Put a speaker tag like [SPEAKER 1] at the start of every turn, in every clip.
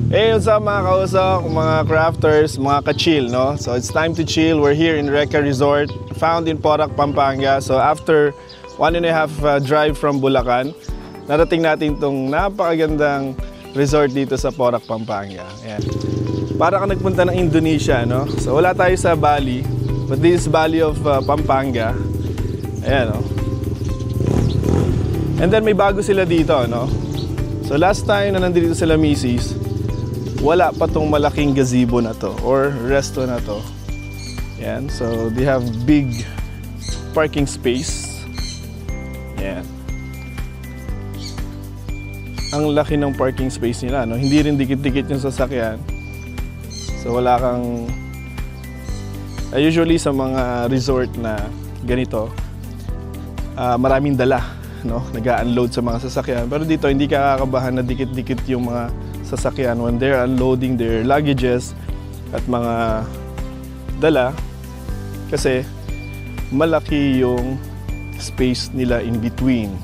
[SPEAKER 1] Hey, what's up mga kausok, mga crafters, mga ka-chill, no? So it's time to chill. We're here in Reka Resort, found in Porac, Pampanga. So after 1.5 drive from Bulacan, narating natin itong napakagandang resort dito sa Porac, Pampanga. Ayan. Para ka nagpunta ng Indonesia, no? So wala tayo sa Bali, but this is Bali of Pampanga. Ayan, no? And then may bago sila dito, no? So last time na nandito sila misis, wala pa tong malaking gazebo na to or resto na to. Yan, so they have big parking space. Yan. Ang laki ng parking space nila, no? Hindi rin dikit-dikit yung sasakyan. So wala kang usually sa mga resort na ganito, maraming dala, no? Nag-unload sa mga sasakyan. Pero dito hindi ka kakabahan na dikit-dikit yung mga sasakyan when they're unloading their luggages at mga dala kasi malaki yung space nila in between.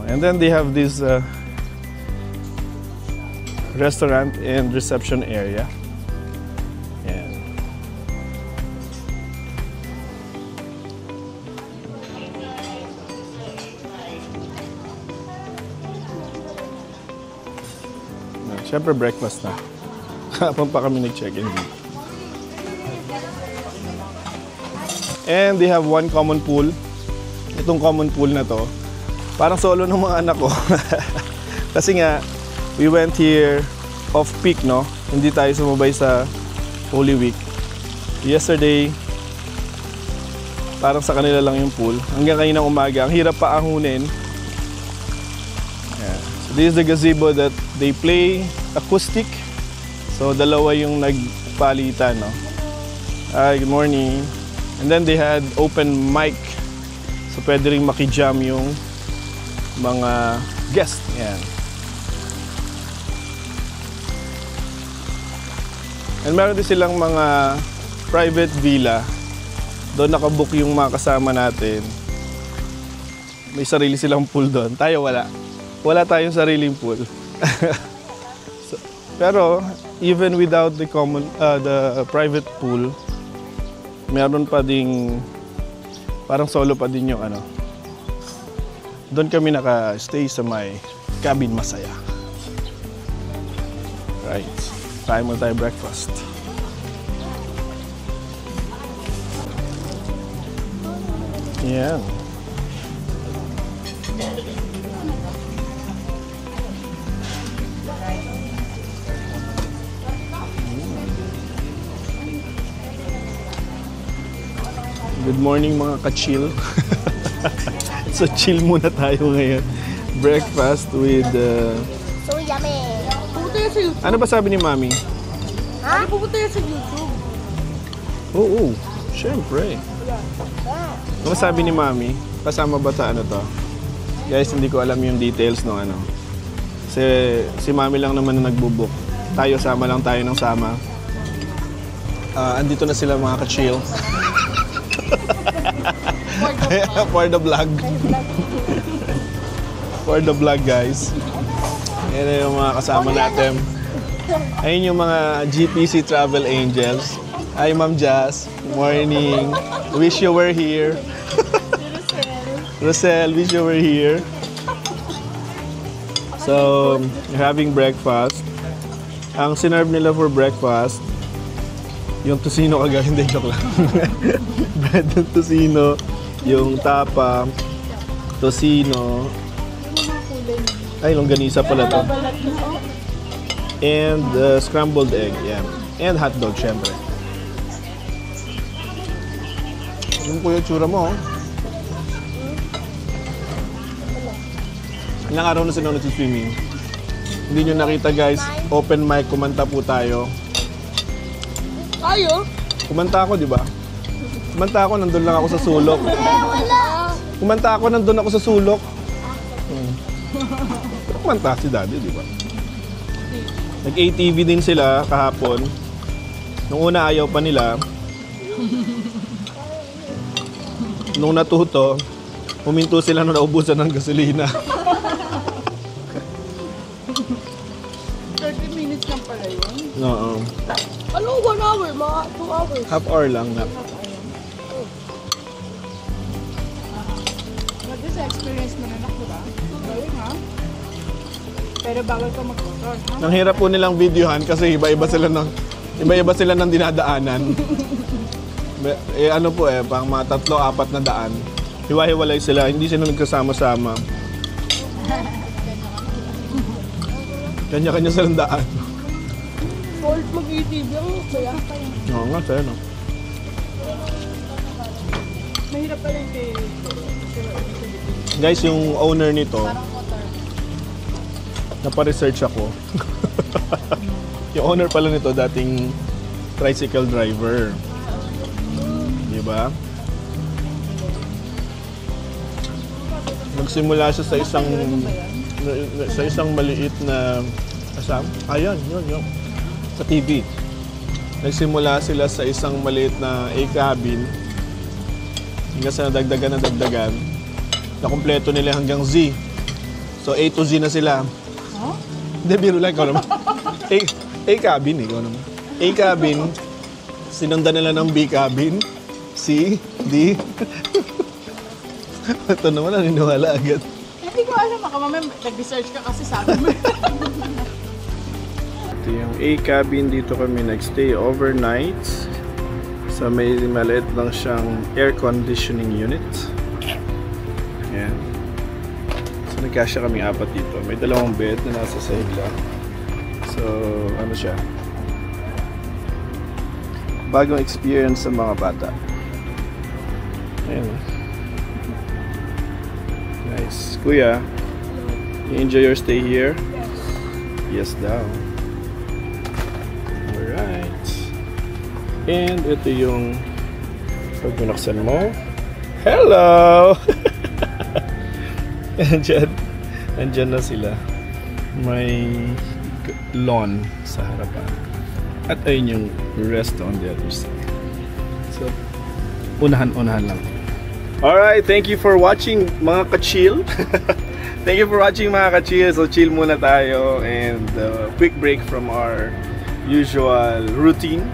[SPEAKER 1] And then they have this restaurant and reception area. Yan. Siyempre breakfast na. Kapag pa kami nag-check-in dito. And they have one common pool. Itong common pool na to, parang solo ng mga anak ko. Kasi nga, we went here off-peak, no? Hindi tayo sumabay sa Holy Week. Yesterday, parang sa kanila lang yung pool. Hanggang kaninang umaga. Ang hirap pa ahunin. This is the gazebo that they play acoustic. So dalawa yung nagpalitan, no? Hi, good morning. And then they had open mic. So pwede rin makijam yung mga guests. Yan. And meron din silang mga private villa. Doon nakabook yung mga kasama natin. May sarili silang pool doon. Tayo wala. Wala tayong sariling pool. So, pero even without the private pool, meron pa ding parang solo pa din yung ano. Doon kami naka-stay sa may cabin masaya. Right. Try mo tayo breakfast. Yeah. Good morning mga ka-chill. So chill muna tayo ngayon. Breakfast with...
[SPEAKER 2] So yummy!
[SPEAKER 3] Pupunta yan sa YouTube.
[SPEAKER 1] Ano ba sabi ni Mami?
[SPEAKER 3] Ha? Pupunta yan sa YouTube.
[SPEAKER 1] Oo, syempre. Ano ba sabi ni Mami? Kasama ba sa ano to? Guys, hindi ko alam yung details ng ano. Kasi si Mami lang naman na nagbubook. Tayo, sama lang tayo ng sama. Andito na sila mga ka-chill. For the vlog. For the vlog, guys. Yan yung mga kasama natin. Ayun yung mga GPC Travel Angels. Hi, Ma'am Jazz. Morning. Wish you were here. Rosel, wish you were here. So, you're having breakfast. Ang sinerve nila for breakfast, yung tocino kagaya, hindi, joke lang. Bread and tocino, yung tapa, tocino, ay, longganisa pala to. And scrambled egg, yeah. And hotdog, syempre. Yung po yung tsura mo, oh. Ilang araw na sila nag-swimming. Hindi nyo nakita, guys. Open mic, kumanta po tayo.
[SPEAKER 3] Tayo?
[SPEAKER 1] Kumanta ako, di ba? Kumanta ako, nandun lang ako sa sulok. Kumanta ako, nandun ako sa sulok. Kumanta si Daddy, di ba? Nag-ATV din sila kahapon. Nung una, ayaw pa nila. Nung natuto, huminto sila nung naubusan ng gasolina.
[SPEAKER 3] 30 minutes lang pala yun.
[SPEAKER 1] Oo.
[SPEAKER 3] Ano, 1 hour? Mga 2 hours.
[SPEAKER 1] Half hour lang na.
[SPEAKER 3] Pwede sa experience mo na, diba? Galing ha? Pero bawal ka mag-motor, ha?
[SPEAKER 1] Ang hirap po nilang videohan kasi iba-iba sila ng dinadaanan. Ano po pang mga 3-4 na daan. Hiwa-hiwalay sila, hindi sila nagkasama-sama. Kanya-kanya silang daan.
[SPEAKER 3] Fault mag-ETV ang kaya.
[SPEAKER 1] Oo nga, sa'yo no.
[SPEAKER 3] Mahirap pa rin kay...
[SPEAKER 1] Guys, yung owner nito, napa-research ako. Yung owner pala nito, dating tricycle driver. Diba? Nagsimula siya sa isang maliit na yun. Sa TV. Nagsimula sila sa isang maliit na A-cabin. Hanggang sa nadagdagan. Nakumpleto nila hanggang Z. So A to Z na sila.
[SPEAKER 3] Huh?
[SPEAKER 1] Hindi, biro lang. Ikaw naman. A-cabin, ikaw naman. A-cabin. Sinundan nila ng B-cabin. C, D. Ito naman, naniniwala agad.
[SPEAKER 3] Hindi ko alam, baka mamaya nag-research ka kasi sa akin.
[SPEAKER 1] Ito yung A-cabin. Dito kami nagstay overnight. So may maliit lang siyang air conditioning unit. Ayan. So nagkasya kami 4 dito. May 2 bed na nasa side lang. So ano siya? Bagong experience sa mga bata. Ayan. Nice. Kuya, you enjoy your stay here? Yes daw. Alright. And ito yung pag binuksan mo. Hello! Andyan na sila. May lawn sa harapan. At ayun yung rest on the other side. So, unahan lang. Alright, thank you for watching mga ka-chill. Thank you for watching mga ka-chill. So, chill muna tayo and quick break from our usual routine.